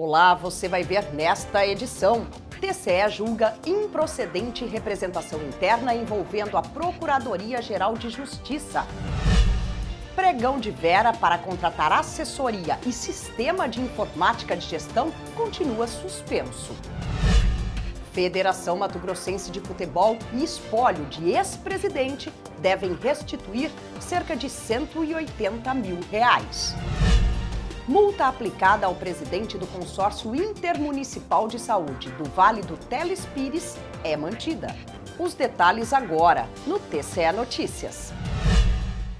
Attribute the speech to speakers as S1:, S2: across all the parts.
S1: Olá, você vai ver nesta edição. TCE julga improcedente representação interna envolvendo a Procuradoria-Geral de Justiça. Pregão de Vera para contratar assessoria e sistema de informática de gestão continua suspenso. Federação Mato Grossense de Futebol e espólio de ex-presidente devem restituir cerca de R$180 mil. Multa aplicada ao presidente do Consórcio Intermunicipal de Saúde do Vale do Teles Pires é mantida. Os detalhes agora no TCE Notícias.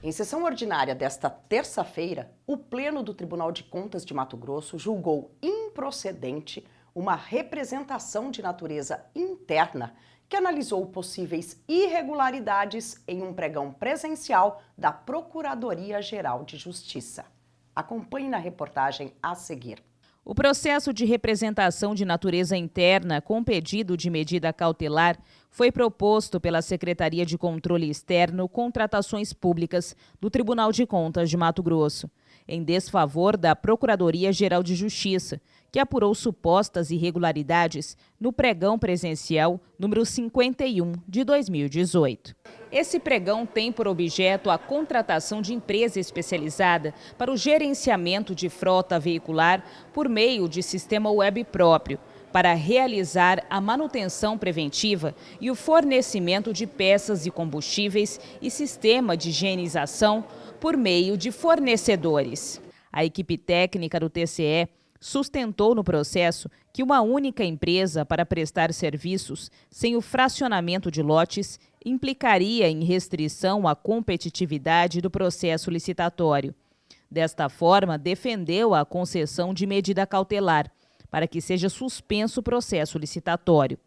S1: Em sessão ordinária desta terça-feira, o Pleno do Tribunal de Contas de Mato Grosso julgou improcedente uma representação de natureza interna que analisou possíveis irregularidades em um pregão presencial da Procuradoria-Geral de Justiça. Acompanhe na reportagem a seguir.
S2: O processo de representação de natureza interna com pedido de medida cautelar foi proposto pela Secretaria de Controle Externo Contratações Públicas do Tribunal de Contas de Mato Grosso, em desfavor da Procuradoria-Geral de Justiça, que apurou supostas irregularidades no pregão presencial número 51 de 2018. Esse pregão tem por objeto a contratação de empresa especializada para o gerenciamento de frota veicular por meio de sistema web próprio, para realizar a manutenção preventiva e o fornecimento de peças e combustíveis e sistema de higienização por meio de fornecedores. A equipe técnica do TCE sustentou no processo que uma única empresa para prestar serviços sem o fracionamento de lotes implicaria em restrição à competitividade do processo licitatório. Desta forma, defendeu a concessão de medida cautelar para que seja suspenso o processo licitatório.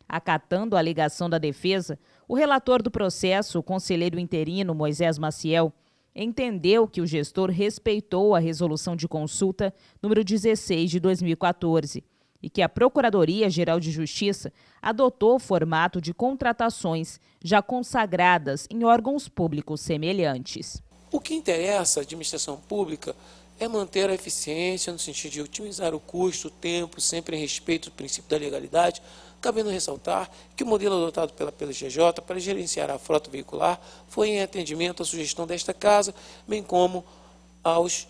S2: Acatando a alegação da defesa, o relator do processo, o conselheiro interino Moisés Maciel, entendeu que o gestor respeitou a resolução de consulta número 16 de 2014 e que a Procuradoria-Geral de Justiça adotou o formato de contratações já consagradas em órgãos públicos semelhantes.
S3: O que interessa à administração pública é manter a eficiência no sentido de otimizar o custo, o tempo, sempre em respeito do princípio da legalidade, cabendo ressaltar que o modelo adotado pela PLGJ para gerenciar a frota veicular foi em atendimento à sugestão desta Casa, bem como aos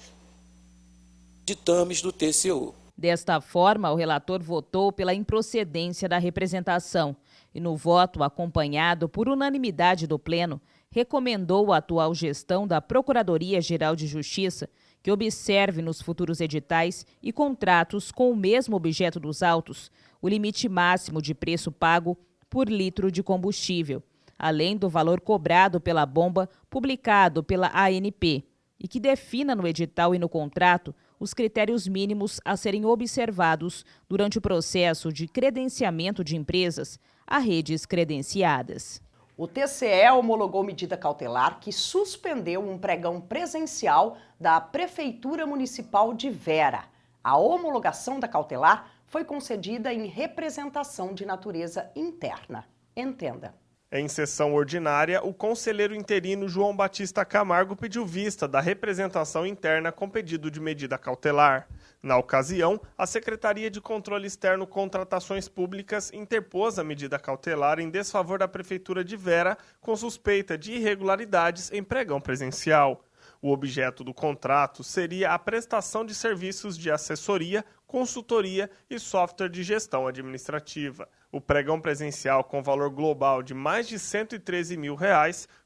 S3: ditames do TCU.
S2: Desta forma, o relator votou pela improcedência da representação e, no voto acompanhado por unanimidade do Pleno, recomendou a atual gestão da Procuradoria-Geral de Justiça que observe nos futuros editais e contratos com o mesmo objeto dos autos o limite máximo de preço pago por litro de combustível, além do valor cobrado pela bomba publicado pela ANP, e que defina no edital e no contrato os critérios mínimos a serem observados durante o processo de credenciamento de empresas a redes credenciadas.
S1: O TCE homologou medida cautelar que suspendeu um pregão presencial da Prefeitura Municipal de Vera. A homologação da cautelar foi concedida em representação de natureza interna. Entenda.
S4: Em sessão ordinária, o conselheiro interino João Batista Camargo pediu vista da representação interna com pedido de medida cautelar. Na ocasião, a Secretaria de Controle Externo Contratações Públicas interpôs a medida cautelar em desfavor da Prefeitura de Vera com suspeita de irregularidades em pregão presencial. O objeto do contrato seria a prestação de serviços de assessoria, consultoria e software de gestão administrativa. O pregão presencial, com valor global de mais de R$113 mil,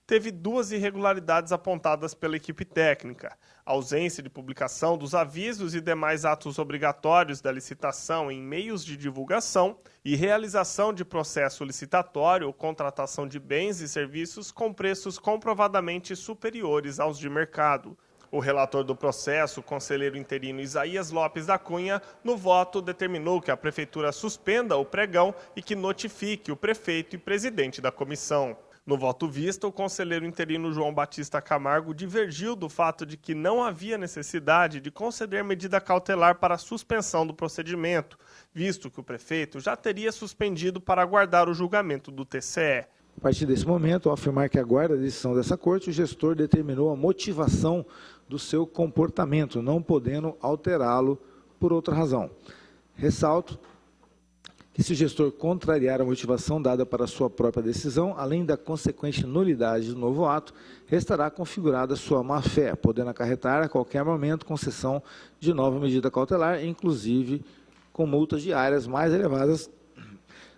S4: teve duas irregularidades apontadas pela equipe técnica: ausência de publicação dos avisos e demais atos obrigatórios da licitação em meios de divulgação e realização de processo licitatório ou contratação de bens e serviços com preços comprovadamente superiores aos de mercado. O relator do processo, o conselheiro interino Isaías Lopes da Cunha, no voto determinou que a Prefeitura suspenda o pregão e que notifique o prefeito e presidente da comissão. No voto vista, o conselheiro interino João Batista Camargo divergiu do fato de que não havia necessidade de conceder medida cautelar para a suspensão do procedimento, visto que o prefeito já teria suspendido para aguardar o julgamento do TCE.
S5: A partir desse momento, ao afirmar que aguarda a decisão dessa corte, o gestor determinou a motivação do seu comportamento, não podendo alterá-lo por outra razão. Ressalto que se o gestor contrariar a motivação dada para a sua própria decisão, além da consequente nulidade do novo ato, restará configurada sua má-fé, podendo acarretar a qualquer momento concessão de nova medida cautelar, inclusive com multas diárias mais elevadas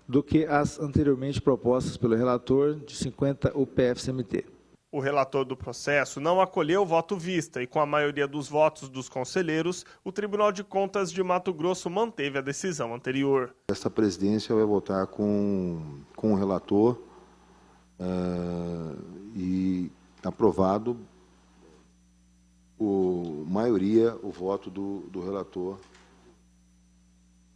S5: do que as anteriormente propostas pelo relator de 50 UPF-CMT.
S4: O relator do processo não acolheu o voto vista e, com a maioria dos votos dos conselheiros, o Tribunal de Contas de Mato Grosso manteve a decisão anterior.
S6: Esta presidência vai votar com o relator e aprovado maioria o voto do relator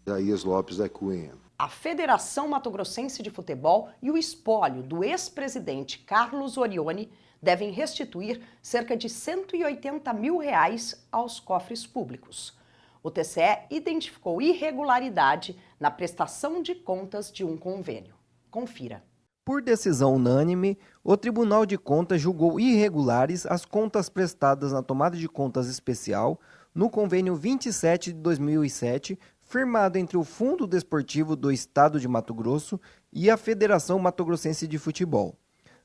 S6: Isaías Lopes da Cunha.
S1: A Federação Mato-Grossense de Futebol e o espólio do ex-presidente Carlos Orione devem restituir cerca de R$ 180 mil aos cofres públicos. O TCE identificou irregularidade na prestação de contas de um convênio. Confira.
S7: Por decisão unânime, o Tribunal de Contas julgou irregulares as contas prestadas na tomada de contas especial no convênio 27 de 2007, firmado entre o Fundo Desportivo do Estado de Mato Grosso e a Federação Mato-Grossense de Futebol.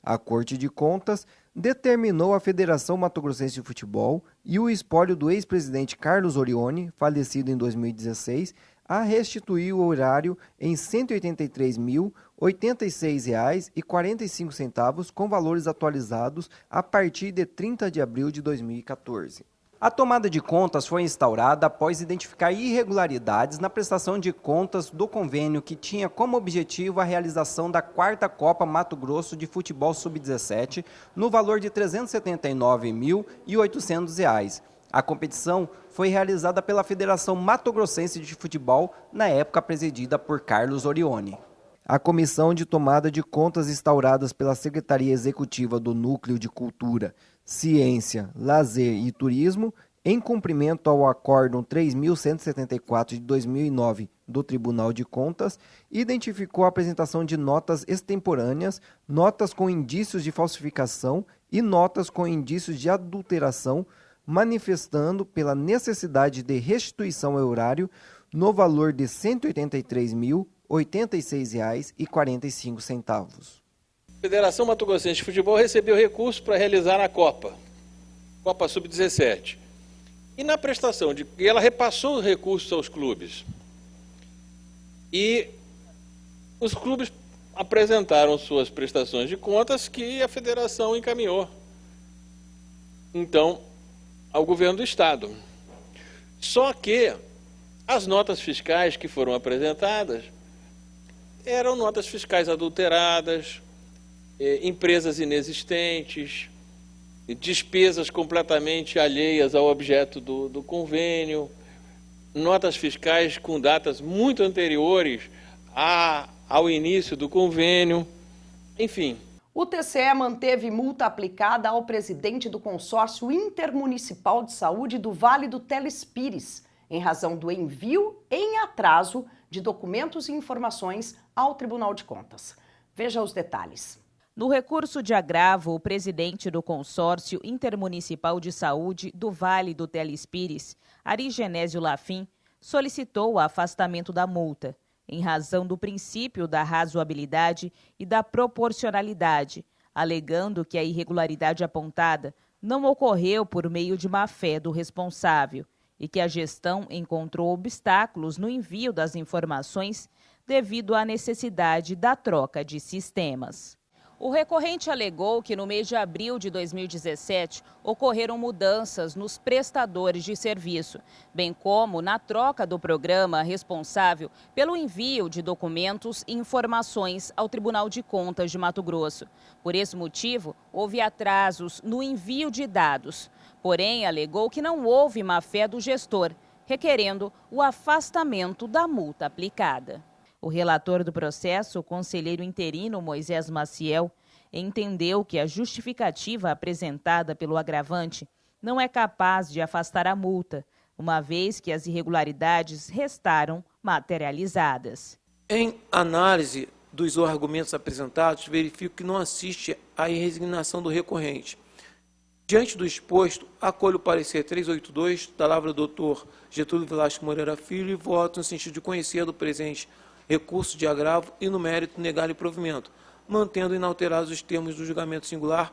S7: A Corte de Contas determinou a Federação Mato-Grossense de Futebol e o espólio do ex-presidente Carlos Orione, falecido em 2016, a restituir o horário em R$ 183.086,45 com valores atualizados a partir de 30 de abril de 2014. A tomada de contas foi instaurada após identificar irregularidades na prestação de contas do convênio que tinha como objetivo a realização da 4ª Copa Mato Grosso de Futebol Sub-17 no valor de R$ 379.800. A competição foi realizada pela Federação Mato-Grossense de Futebol, na época presidida por Carlos Orione. A comissão de tomada de contas instauradas pela Secretaria Executiva do Núcleo de Cultura, Ciência, Lazer e Turismo, em cumprimento ao Acórdão 3.174 de 2009 do Tribunal de Contas, identificou a apresentação de notas extemporâneas, notas com indícios de falsificação e notas com indícios de adulteração, manifestando pela necessidade de restituição ao erário no valor de R$ 183.086,45.
S8: A Federação Mato-Grossense de Futebol recebeu recursos para realizar a Copa Sub-17. E na prestação, ela repassou os recursos aos clubes. E os clubes apresentaram suas prestações de contas que a federação encaminhou, então, ao governo do Estado. Só que as notas fiscais que foram apresentadas eram notas fiscais adulteradas, empresas inexistentes, despesas completamente alheias ao objeto do convênio, notas fiscais com datas muito anteriores ao início do convênio, enfim.
S1: O TCE manteve multa aplicada ao presidente do Consórcio Intermunicipal de Saúde do Vale do Telespires, em razão do envio em atraso de documentos e informações ao Tribunal de Contas. Veja os detalhes.
S2: No recurso de agravo, o presidente do Consórcio Intermunicipal de Saúde do Vale do Telespires, Ari Genésio Lafim, solicitou o afastamento da multa, em razão do princípio da razoabilidade e da proporcionalidade, alegando que a irregularidade apontada não ocorreu por meio de má-fé do responsável e que a gestão encontrou obstáculos no envio das informações devido à necessidade da troca de sistemas. O recorrente alegou que no mês de abril de 2017 ocorreram mudanças nos prestadores de serviço, bem como na troca do programa responsável pelo envio de documentos e informações ao Tribunal de Contas de Mato Grosso. Por esse motivo, houve atrasos no envio de dados. Porém, alegou que não houve má-fé do gestor, requerendo o afastamento da multa aplicada. O relator do processo, o conselheiro interino Moisés Maciel, entendeu que a justificativa apresentada pelo agravante não é capaz de afastar a multa, uma vez que as irregularidades restaram materializadas.
S3: Em análise dos argumentos apresentados, verifico que não assiste à resignação do recorrente. Diante do exposto, acolho o parecer 382 da lavra do Dr. Getúlio Velasco Moreira Filho e voto no sentido de conhecer do presente recurso de agravo e, no mérito, negar-lhe provimento, mantendo inalterados os termos do julgamento singular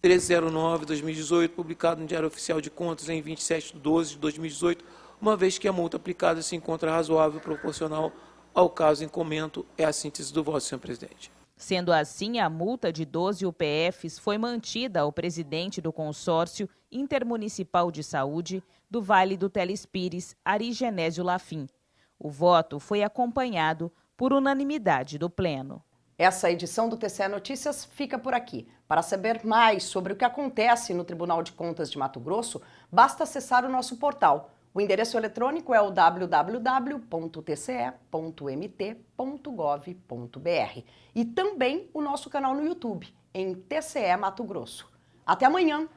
S3: 1309/2018, publicado no Diário Oficial de Contas em 27/12/2018, uma vez que a multa aplicada se encontra razoável e proporcional ao caso em comento. É a síntese do voto, senhor presidente.
S2: Sendo assim, a multa de 12 UPFs foi mantida ao presidente do Consórcio Intermunicipal de Saúde do Vale do Telespires, Ari Genésio Lafim. O voto foi acompanhado por unanimidade do Pleno.
S1: Essa edição do TCE Notícias fica por aqui. Para saber mais sobre o que acontece no Tribunal de Contas de Mato Grosso, basta acessar o nosso portal. O endereço eletrônico é o www.tce.mt.gov.br e também o nosso canal no YouTube, em TCE Mato Grosso. Até amanhã!